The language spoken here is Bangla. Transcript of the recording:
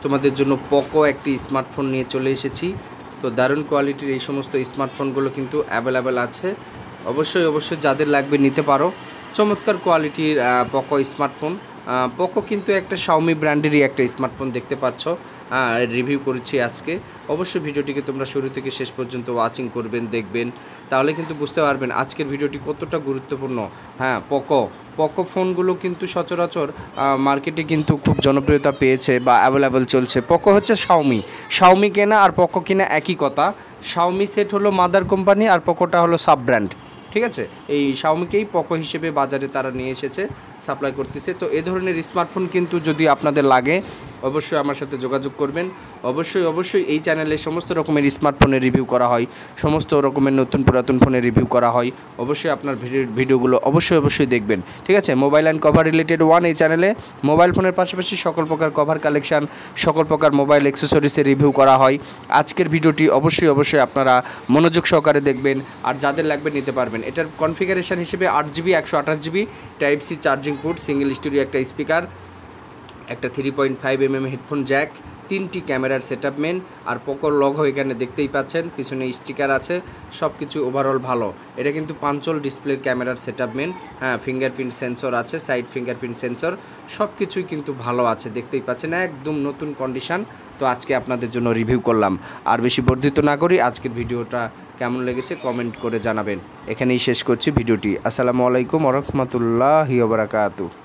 তোমাদের জন্য পোকো একটি স্মার্টফোন নিয়ে চলে এসেছি। তো দারুণ কোয়ালিটির এই সমস্ত স্মার্টফোনগুলো কিন্তু অ্যাভেলেবেল আছে। অবশ্যই যাদের লাগবে নিতে পারো। চমৎকার কোয়ালিটির পোকো স্মার্টফোন। পোকো কিন্তু একটা শাওমি ব্র্যান্ডেরই একটা স্মার্টফোন দেখতে পাচ্ছ। রিভিউ করেছি আজকে। অবশ্যই ভিডিওটিকে তোমরা শুরু থেকে শেষ পর্যন্ত ওয়াচিং করবেন, দেখবেন, তাহলে কিন্তু বুঝতে পারবেন আজকের ভিডিওটি কতটা গুরুত্বপূর্ণ। পোকো ফোনগুলো কিন্তু সচরাচর মার্কেটে কিন্তু খুব জনপ্রিয়তা পেয়েছে বা অ্যাভেলেবেল চলছে। পোকো হচ্ছে শাওমি কেনা আর পোকো কেনা একই কথা। শাওমি সেট হলো মাদার কোম্পানি আর পোকোটা হলো সাব ব্র্যান্ড, ঠিক আছে। এই শাওমিকেই পোকো হিসেবে বাজারে তারা নিয়ে এসেছে, সাপ্লাই করতেছে। তো এ ধরনের স্মার্টফোন কিন্তু যদি আপনাদের লাগে অবশ্যই আমার সাথে যোগাযোগ করবেন। অবশ্যই এই চ্যানেলে সমস্ত রকমের স্মার্টফোনের রিভিউ করা হয়, সমস্ত রকমের নতুন পুরাতন ফোনের রিভিউ করা হয়। অবশ্যই আপনার ভিডিওগুলো অবশ্যই দেখবেন, ঠিক আছে। মোবাইল অ্যান্ড কভার রিলেটেড এই চ্যানেলে মোবাইল ফোনের পাশাপাশি সকল প্রকার কভার কালেকশান, সকল প্রকার মোবাইল অ্যাক্সেসরিজের রিভিউ করা হয়। আজকের ভিডিওটি অবশ্যই আপনারা মনোযোগ সহকারে দেখবেন, আর যাদের লাগবে নিতে পারবেন। এটার কনফিগারেশন হিসেবে 8GB 128GB type C charging port, single studio একটা স্পিকার, একটা 3.5mm হেডফোন জ্যাক, 3টি ক্যামেরার সেটআপ মেন, আর পোকোর লগো এখানে দেখতেই পাচ্ছেন, পিছনে স্টিকার আছে, সব কিছু ওভারঅল ভালো। এটা কিন্তু পাঞ্চল ডিসপ্লের ক্যামেরার সেটআপ মেন, ফিঙ্গারপ্রিন্ট সেন্সর আছে, সাইড ফিঙ্গারপ্রিন্ট সেন্সর, সব কিছুই কিন্তু ভালো আছে, দেখতেই পাচ্ছেন একদম নতুন কন্ডিশন। তো আজকে আপনাদের জন্য রিভিউ করলাম। আর বেশি বর্ধিত না করি, আজকের ভিডিওটা কেমন লেগেছে কমেন্ট করে জানাবেন। এখানেই শেষ করছি ভিডিওটি। আসসালামু আলাইকুম ওয়া রাহমাতুল্লাহি ওয়া বারাকাতুহু।